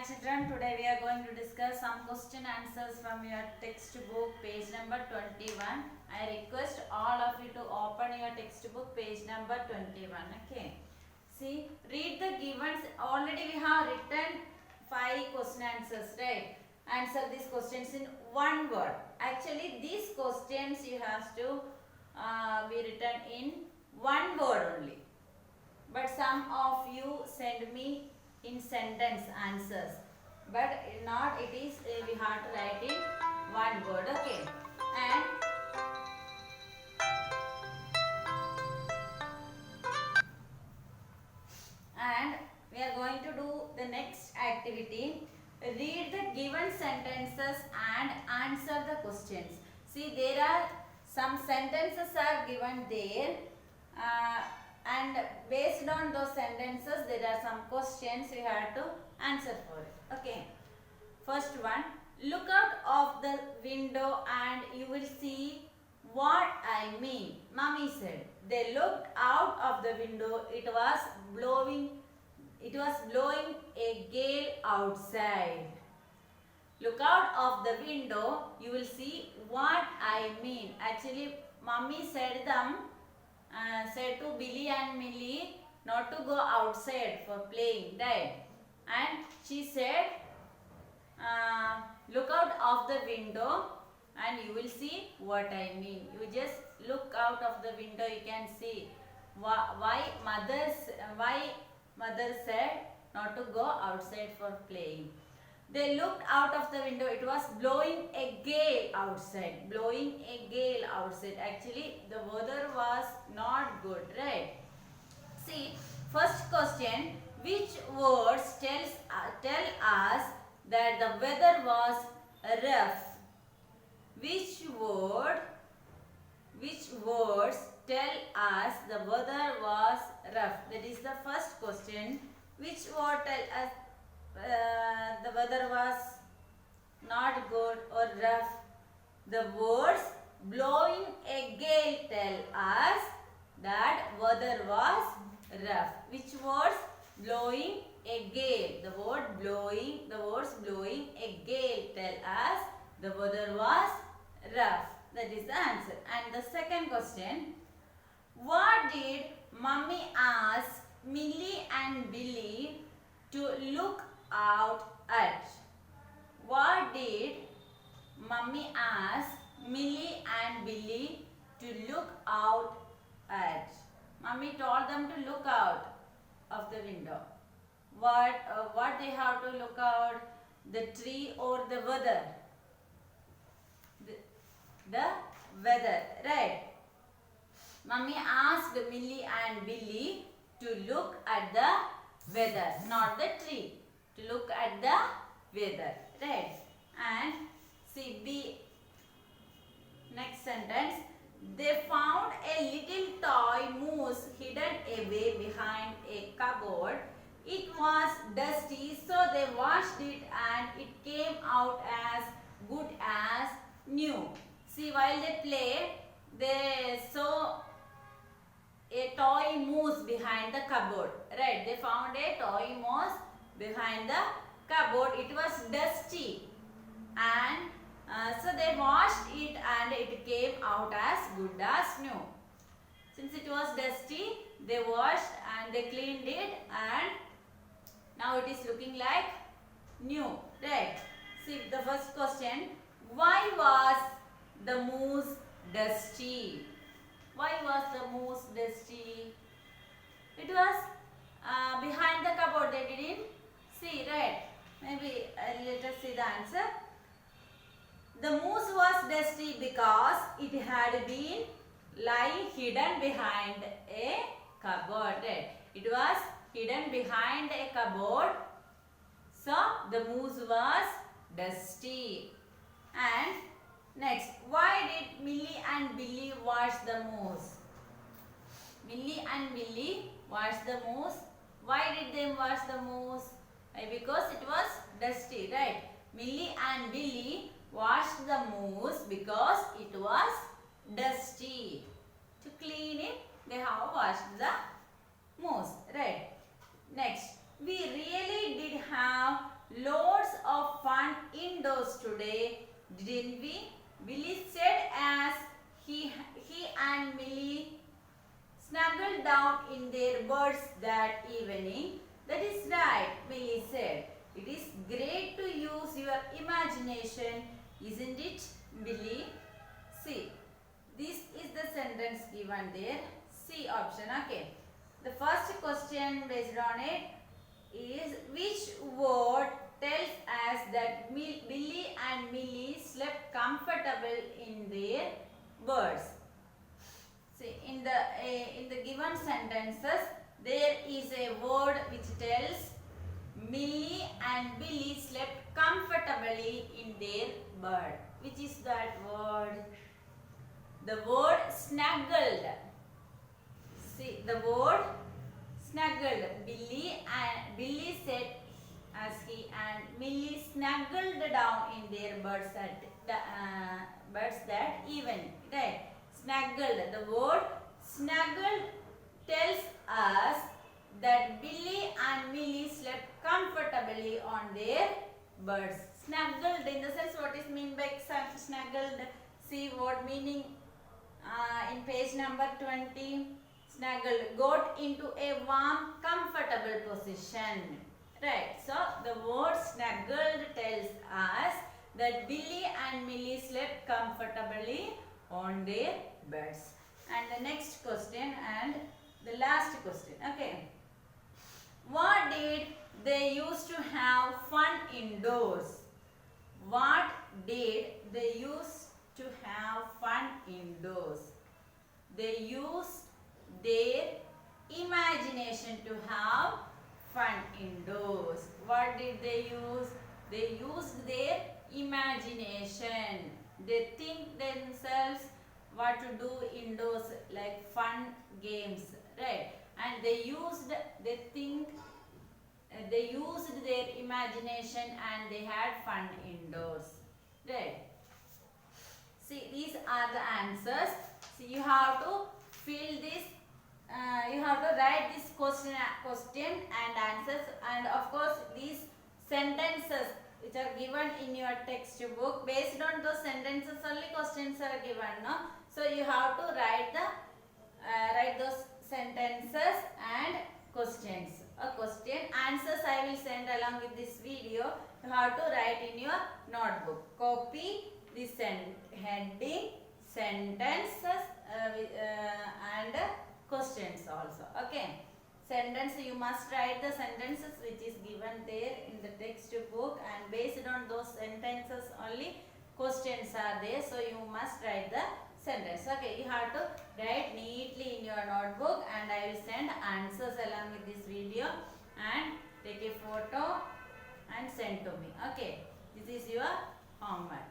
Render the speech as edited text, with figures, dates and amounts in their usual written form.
children, today we are going to discuss some question answers from your textbook page number 21. I request all of you to open your textbook page number 21. Okay. See, read the givens. Already we have written 5 question answers, right? Answer these questions in one word. Actually, these questions you have to be written in one word only. But some of you send me in sentence answers, but not it is we have to write in one word. Okay. And we are going to do the next activity. Read the given sentences and answer the questions. See, there are some sentences are given there, and based on those sentences there are some questions you have to answer for it. Okay. First one, look out of the window and you will see what I mean. Mummy said. They looked out of the window. It was blowing a gale outside. Look out of the window, you will see what I mean. Actually, Mummy said to Billy and Millie not to go outside for playing, right? And she said, look out of the window and you will see what I mean. You just look out of the window, you can see why mother said not to go outside for playing. They looked out of the window. It was blowing a gale outside. Blowing a gale outside. Actually, the weather was not good, right? See, first question. Words tell us that the weather was rough? Which words tell us the weather was rough? That is the first question. Which word tell us the weather was not good or rough? The words blowing a gale tell us that weather was rough. Which words? Blowing a gale. The words blowing a gale tell us the weather was rough. That is the answer. And the second question, what did Mummy ask Millie and Billy to look out at? What did Mummy ask Millie and Billy to look out at? Mummy told them to look out of the window. What they have to look out? The tree or the weather? The weather, right? Mummy asked Millie and Billy to look at the weather, not the tree. To look at the weather, right? And see B. Next sentence. They found a little toy moose hidden away behind a cupboard. It was dusty, so they washed it and it came out as good as new. See, while they play, they saw a toy moose behind the cupboard. Right? They found a toy mouse behind the cupboard. It was dusty, and so they washed it and it came out as good as new. Since it was dusty, they washed and they cleaned it, and now it is looking like new. Right? See the first question. Why was the moose dusty? Why was the moose dusty? It was behind the cupboard. They didn't see, right? Maybe let us see the answer. The moose was dusty because it had been lying hidden behind a cupboard. Right? It was hidden behind a cupboard, so the moose was dusty. And next, why did Millie and Billy wash the moose? Millie and Billy washed the moose. Why did they wash the moose? Because it was dusty, right? Millie and Billy washed the moose because it was dusty. To clean it, they have washed the moose, right? Next, we really did have low indoors today, didn't we? Billy said as he and Millie snuggled down in their berths that evening. That is right, Millie said. It is great to use your imagination, isn't it, Billy? See, this is the sentence given there. C option, okay. The first question based on it is, which word tells us that Billy and Millie slept comfortable in their berths? See, in the given sentences, there is a word which tells Millie and Billy slept comfortably in their berth. Which is that word? The word snuggled. See, the word snuggled. Billy said as he and Millie snuggled down in their berths that evening. Right? Snuggled. The word snuggled tells us that Billy and Millie slept comfortably on their berths. Snuggled in the sense, what is mean by snuggled? See what meaning in page number 20. Snuggled, got into a warm, comfortable position. Right. So the word snuggled tells us that Billy and Millie slept comfortably on their beds. And the next question and the last question. Okay. What did they used to have fun indoors? What did they used to have fun indoors? They used their imagination to have fun indoors. What did they use? They used their imagination. They think themselves what to do indoors, like fun games, right? And they used their imagination and they had fun indoors, right? See, these are the answers. See, you have to fill this. You have to write this question and answers, and of course these sentences which are given in your textbook, based on those sentences only questions are given, no? So you have to write those sentences and questions. A question answers I will send along with this video. You have to write in your notebook. Copy the heading, sentences and questions also. Okay. Sentence, you must write the sentences which is given there in the textbook, and based on those sentences only questions are there. So you must write the sentence. Okay, you have to write neatly in your notebook, and I will send answers along with this video, and take a photo and send to me. Okay, this is your homework.